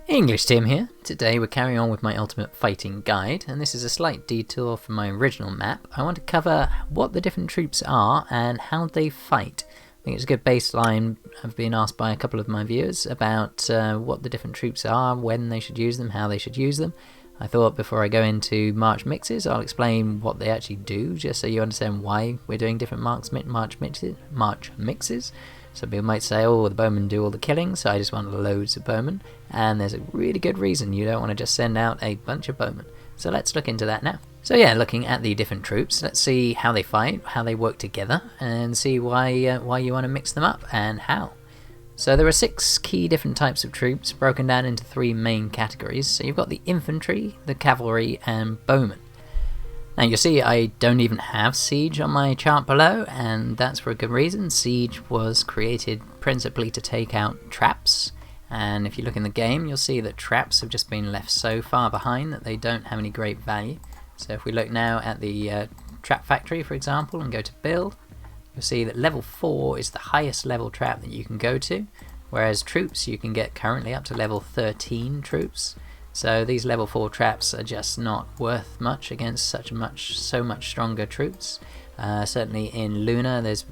EnglishTim here. Today we're carrying on with my ultimate fighting guide, and this is a slight detour from my original map. I want to cover what the different troops are and how they fight. I think it's a good baseline. I've been asked by a couple of my viewers about what the different troops are, when they should use them, how they should use them. I thought before I go into March mixes, I'll explain what they actually do, just so you understand why we're doing different March mixes. Some people might say, oh, the bowmen do all the killing, so I just want loads of bowmen. And there's a really good reason you don't want to just send out a bunch of bowmen. So let's look into that now. So yeah, looking at the different troops, let's see how they fight, how they work together, and see why you want to mix them up and how. So there are 6 key different types of troops broken down into 3 main categories. So you've got the infantry, the cavalry, and bowmen. Now you'll see I don't even have siege on my chart below, and that's for a good reason. Siege was created principally to take out traps, and if you look in the game you'll see that traps have just been left so far behind that they don't have any great value. So if we look now at the trap factory, for example, and go to build, you'll see that level 4 is the highest level trap that you can go to, whereas troops you can get currently up to level 13 troops. So these level 4 traps are just not worth much against so much stronger troops. Certainly in Lunar there's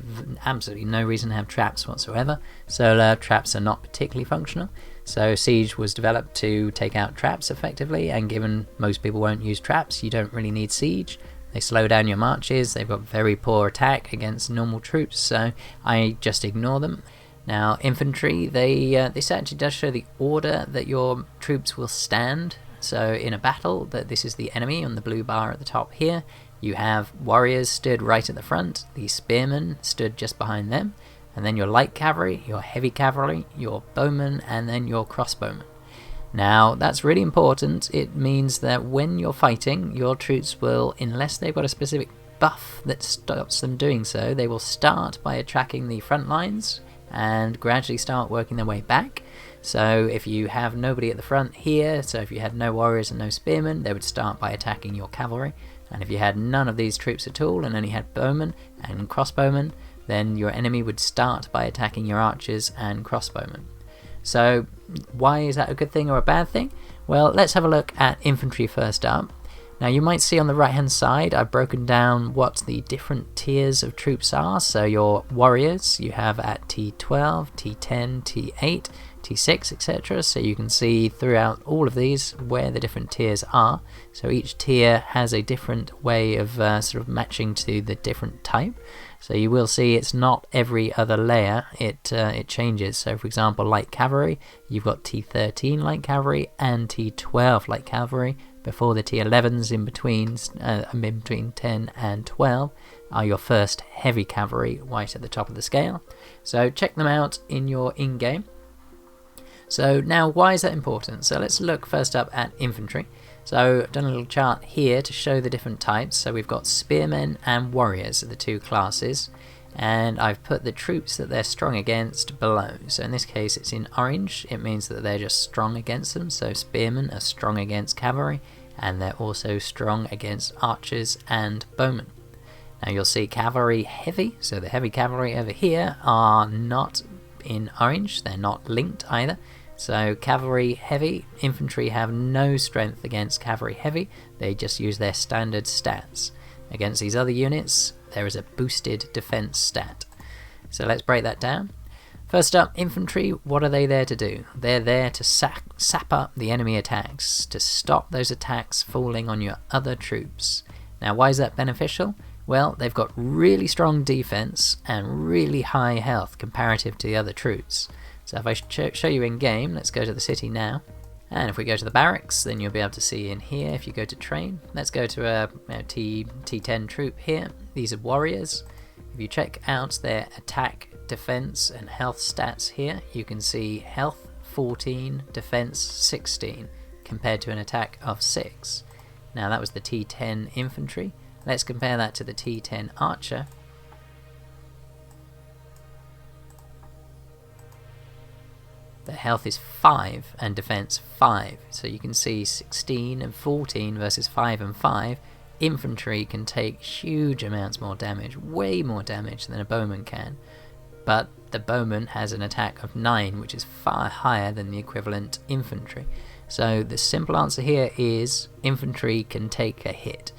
absolutely no reason to have traps whatsoever. Solar traps are not particularly functional. So Siege was developed to take out traps effectively, and given most people won't use traps, you don't really need Siege. They slow down your marches, they've got very poor attack against normal troops, so I just ignore them. Now infantry, they actually does show the order that your troops will stand. So in a battle, this is the enemy on the blue bar at the top here. You have warriors stood right at the front, the spearmen stood just behind them, and then your light cavalry, your heavy cavalry, your bowmen, and then your crossbowmen. Now that's really important. It means that when you're fighting, your troops will, unless they've got a specific buff that stops them doing so, they will start by attacking the front lines and gradually start working their way back. So if you have nobody at the front here, so if you had no warriors and no spearmen, they would start by attacking your cavalry. And if you had none of these troops at all and only had bowmen and crossbowmen, then your enemy would start by attacking your archers and crossbowmen. So why is that a good thing or a bad thing? Well, let's have a look at infantry first up. Now you might see on the right hand side I've broken down what the different tiers of troops are. So your warriors you have at T12, T10, T8, T6, etc. So you can see throughout all of these where the different tiers are. So each tier has a different way of sort of matching to the different type. So you will see it's not every other layer, it changes. So for example, light cavalry, you've got T13 light cavalry and T12 light cavalry. Before the T11s in between 10 and 12 are your first heavy cavalry right at the top of the scale. So check them out in your in-game. So now why is that important? So let's look first up at infantry. So I've done a little chart here to show the different types. So we've got spearmen and warriors are the 2 classes, and I've put the troops that they're strong against below. So in this case it's in orange. It means that they're just strong against them. So spearmen are strong against cavalry, and they're also strong against archers and bowmen. Now you'll see cavalry heavy, so the heavy cavalry over here are not in orange, they're not linked either. So cavalry heavy, infantry have no strength against cavalry heavy, they just use their standard stats. Against these other units there is a boosted defense stat. So let's break that down. First up, infantry, what are they there to do? They're there to sap up the enemy attacks, to stop those attacks falling on your other troops. Now why is that beneficial? Well, they've got really strong defense and really high health comparative to the other troops. So if I show you in game, let's go to the city now. And if we go to the barracks, then you'll be able to see in here, if you go to train, let's go to a T10 troop here. These are warriors. If you check out their attack, defense and health stats here, you can see health 14, defense 16 compared to an attack of 6. Now that was the T10 infantry. Let's compare that to the T10 archer. The health is 5 and defense 5, so you can see 16 and 14 versus 5 and 5. Infantry can take huge amounts more damage, way more damage than a bowman can, but the bowman has an attack of 9, which is far higher than the equivalent infantry. So the simple answer here is infantry can take a hit.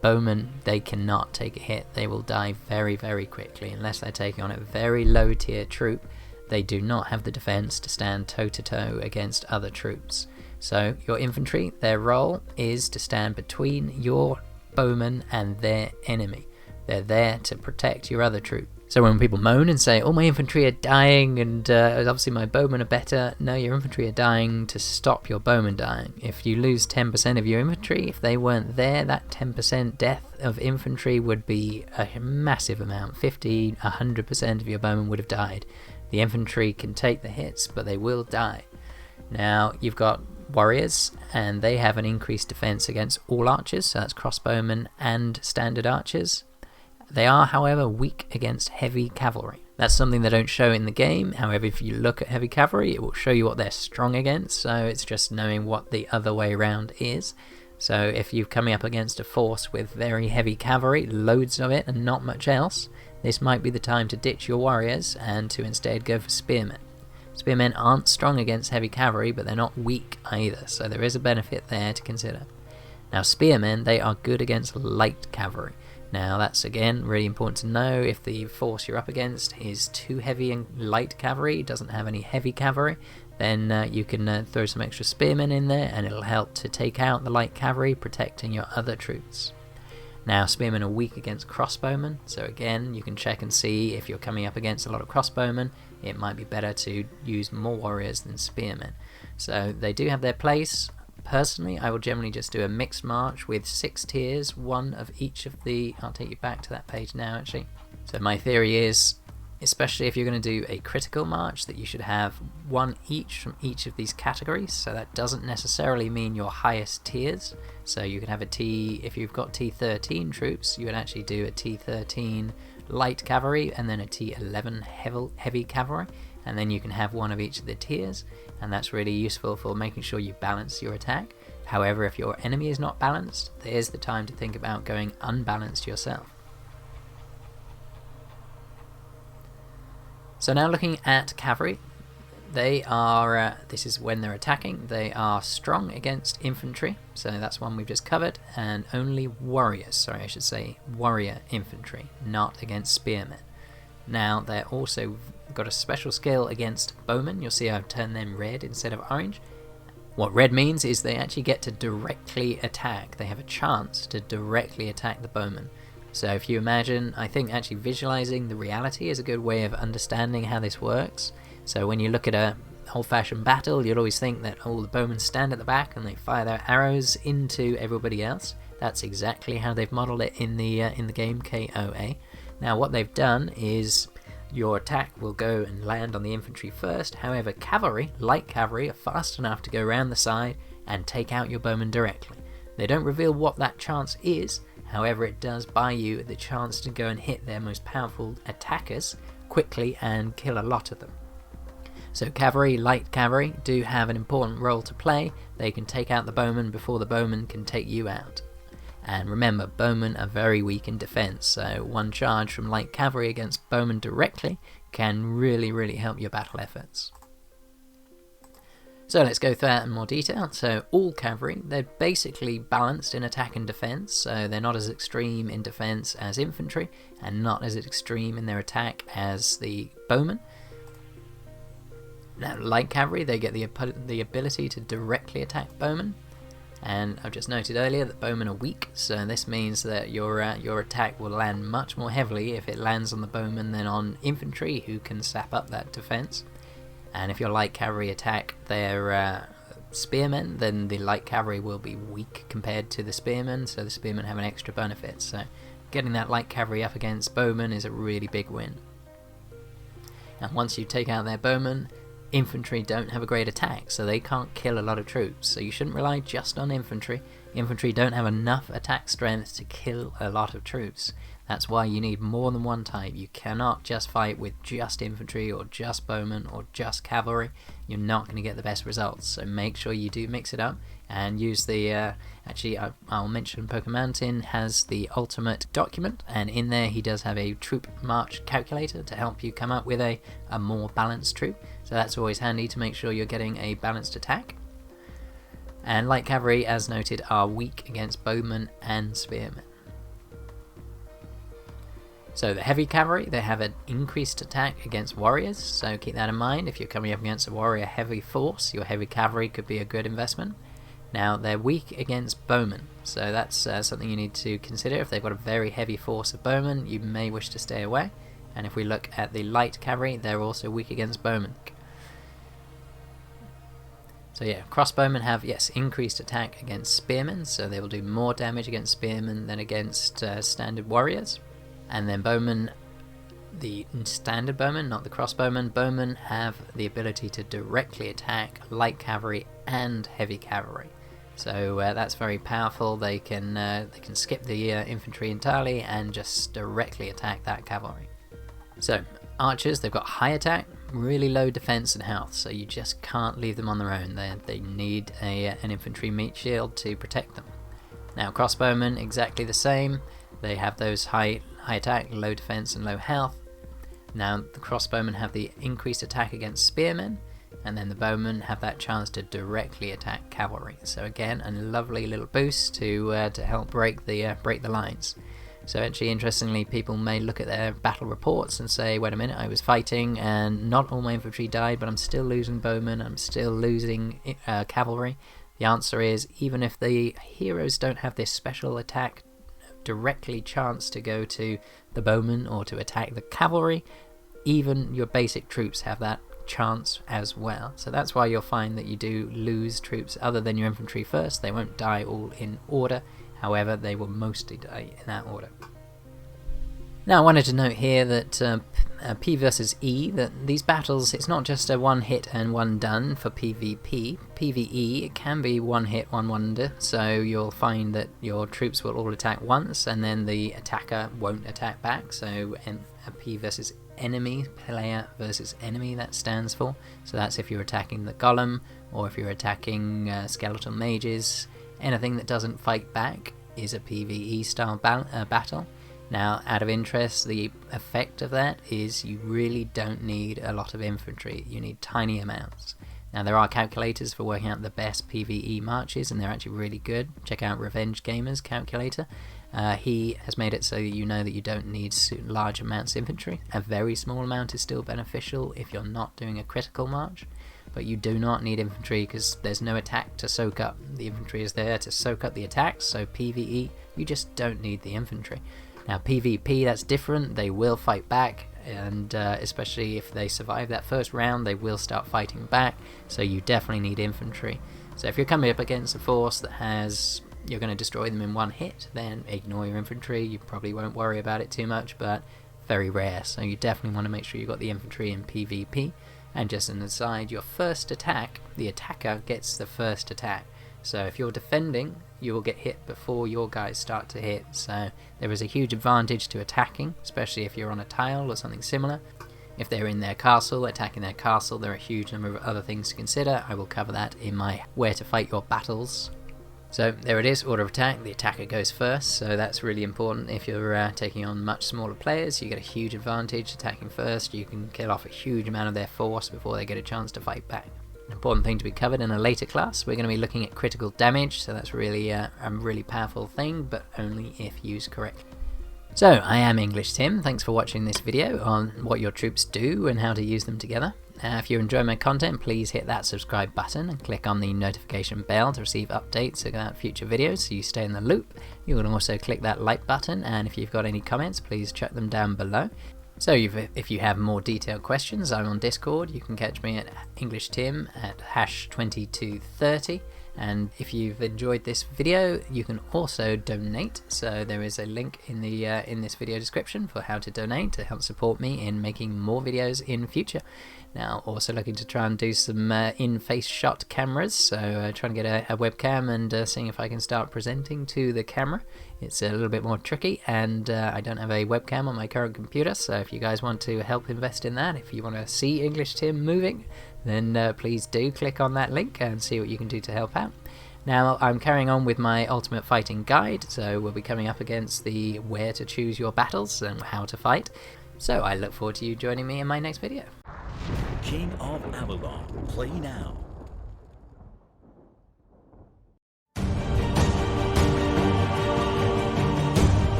Bowmen, they cannot take a hit. They will die very, very quickly unless they're taking on a very low tier troop. They do not have the defense to stand toe to toe against other troops. So your infantry, their role is to stand between your bowmen and their enemy. They're there to protect your other troop. So when people moan and say, oh, my infantry are dying and obviously my bowmen are better, no, your infantry are dying to stop your bowmen dying. If you lose 10% of your infantry, if they weren't there, that 10% death of infantry would be a massive amount. 50, 100% of your bowmen would have died. The infantry can take the hits, but they will die. Now, you've got warriors, and they have an increased defense against all archers, so that's crossbowmen and standard archers. They are, however, weak against heavy cavalry. That's something they don't show in the game. However, if you look at heavy cavalry, it will show you what they're strong against, so it's just knowing what the other way around is. So if you're coming up against a force with very heavy cavalry, loads of it and not much else, this might be the time to ditch your warriors and to instead go for spearmen. Spearmen aren't strong against heavy cavalry, but they're not weak either, so there is a benefit there to consider. Now spearmen, they are good against light cavalry. Now that's again really important to know. If the force you're up against is too heavy and light cavalry, doesn't have any heavy cavalry, then you can throw some extra spearmen in there and it'll help to take out the light cavalry, protecting your other troops. Now spearmen are weak against crossbowmen, so again you can check and see if you're coming up against a lot of crossbowmen, it might be better to use more warriors than spearmen. So they do have their place. Personally, I will generally just do a mixed march with 6 tiers, one of each of the... I'll take you back to that page now actually. So my theory is, especially if you're going to do a critical march, that you should have one each from each of these categories. So that doesn't necessarily mean your highest tiers. So you can have a T, if you've got T13 troops, you would actually do a T13 light cavalry and then a T11 heavy cavalry. And then you can have one of each of the tiers, and that's really useful for making sure you balance your attack. However, if your enemy is not balanced, there's the time to think about going unbalanced yourself. So now looking at cavalry, they are, this is when they're attacking, they are strong against infantry, so that's one we've just covered, and only warriors, sorry I should say warrior infantry, not against spearmen. Now they're also got a special skill against bowmen. You'll see I've turned them red instead of orange. What red means is they actually get to directly attack. They have a chance to directly attack the bowmen. So if you imagine, I think actually visualizing the reality is a good way of understanding how this works. So when you look at a old-fashioned battle, you'll always think that all the bowmen stand at the back and they fire their arrows into everybody else. That's exactly how they've modeled it in the game KoA. Now what they've done is your attack will go and land on the infantry first. However, cavalry, light cavalry, are fast enough to go around the side and take out your bowmen directly. They don't reveal what that chance is, however it does buy you the chance to go and hit their most powerful attackers quickly and kill a lot of them. So cavalry, light cavalry, do have an important role to play. They can take out the bowmen before the bowmen can take you out. And remember, bowmen are very weak in defense, so one charge from light cavalry against bowmen directly can really help your battle efforts. So let's go through that in more detail. So all cavalry, they're basically balanced in attack and defense, so they're not as extreme in defense as infantry, and not as extreme in their attack as the bowmen. Now light cavalry, they get the ability to directly attack bowmen. And I've just noted earlier that bowmen are weak, so this means that your attack will land much more heavily if it lands on the bowmen than on infantry, who can sap up that defense. And if your light cavalry attack their spearmen, then the light cavalry will be weak compared to the spearmen, so the spearmen have an extra benefit. So getting that light cavalry up against bowmen is a really big win. And once you take out their bowmen, infantry don't have a great attack, so they can't kill a lot of troops, so you shouldn't rely just on infantry. infantry don't have enough attack strength to kill a lot of troops. That's why you need more than one type. You cannot just fight with just infantry or just bowmen or just cavalry. You're not going to get the best results. So make sure you do mix it up and use the actually I'll mention Pokemountain has the ultimate document, and in there he does have a troop march calculator to help you come up with a more balanced troop. So that's always handy to make sure you're getting a balanced attack. And light cavalry, as noted, are weak against bowmen and spearmen. So the heavy cavalry, they have an increased attack against warriors, so keep that in mind. If you're coming up against a warrior heavy force, your heavy cavalry could be a good investment. Now they're weak against bowmen, so that's something you need to consider. If they've got a very heavy force of bowmen, you may wish to stay away. And if we look at the light cavalry, they're also weak against bowmen. So yeah, crossbowmen have, yes, increased attack against spearmen, so they will do more damage against spearmen than against standard warriors. And then bowmen, the standard bowmen, not the crossbowmen, bowmen have the ability to directly attack light cavalry and heavy cavalry. So that's very powerful. They can skip the infantry entirely and just directly attack that cavalry. So archers, they've got high attack, really low defense and health, so you just can't leave them on their own. They need an infantry meat shield to protect them. Now crossbowmen, exactly the same. They have those high attack, low defense and low health. Now the crossbowmen have the increased attack against spearmen, and then the bowmen have that chance to directly attack cavalry. So again, a lovely little boost to help break the lines. So actually, interestingly, people may look at their battle reports and say, wait a minute, I was fighting and not all my infantry died, but I'm still losing bowmen, I'm still losing cavalry. The answer is, even if the heroes don't have this special attack directly chance to go to the bowmen or to attack the cavalry, even your basic troops have that chance as well. So that's why you'll find that you do lose troops other than your infantry first. They won't die all in order, however they will mostly die in that order. Now I wanted to note here that P versus E, that these battles, it's not just a one hit and one done for PvP. PvE, it can be one hit, one wonder, so you'll find that your troops will all attack once and then the attacker won't attack back. So a P versus enemy, player versus enemy, that stands for. So that's if you're attacking the golem or if you're attacking skeletal mages. Anything that doesn't fight back is a PvE style battle. Now, out of interest, the effect of that is you really don't need a lot of infantry. You need tiny amounts. Now, there are calculators for working out the best PvE marches, and they're actually really good. Check out Revenge Gamer's calculator. He has made it so that you know that you don't need large amounts of infantry. A very small amount is still beneficial if you're not doing a critical march, but you do not need infantry because there's no attack to soak up. The infantry is there to soak up the attacks, so PvE, you just don't need the infantry. Now PvP, that's different. They will fight back, and especially if they survive that first round, they will start fighting back, so you definitely need infantry. So if you're coming up against a force that has, you're going to destroy them in one hit, then ignore your infantry. You probably won't worry about it too much, but very rare, so you definitely want to make sure you've got the infantry in PvP. And just an aside, your first attack, the attacker gets the first attack. So if you're defending, you will get hit before your guys start to hit. So there is a huge advantage to attacking, especially if you're on a tile or something similar. If they're in their castle, attacking their castle, there are a huge number of other things to consider. I will cover that in my Where to Fight Your Battles. So there it is, order of attack. The attacker goes first, so that's really important. If you're taking on much smaller players, you get a huge advantage attacking first. You can kill off a huge amount of their force before they get a chance to fight back. An important thing to be covered in a later class, we're going to be looking at critical damage, so that's really a really powerful thing, but only if used correctly. So, I am EnglishTim, thanks for watching this video on what your troops do and how to use them together. If you enjoy my content, please hit that subscribe button and click on the notification bell to receive updates about future videos so you stay in the loop. You can also click that like button, and if you've got any comments, please chuck them down below. So if you have more detailed questions, I'm on Discord. You can catch me at EnglishTim at #2230. And if you've enjoyed this video, you can also donate. So there is a link in the in this video description for how to donate to help support me in making more videos in future. Now, also looking to try and do some in-face shot cameras, so trying to get a webcam and seeing if I can start presenting to the camera. It's a little bit more tricky, and I don't have a webcam on my current computer, so if you guys want to help invest in that, if you want to see EnglishTim moving, then please do click on that link and see what you can do to help out. Now, I'm carrying on with my Ultimate Fighting Guide, so we'll be coming up against the where to choose your battles and how to fight. So I look forward to you joining me in my next video. King of Avalon, play now.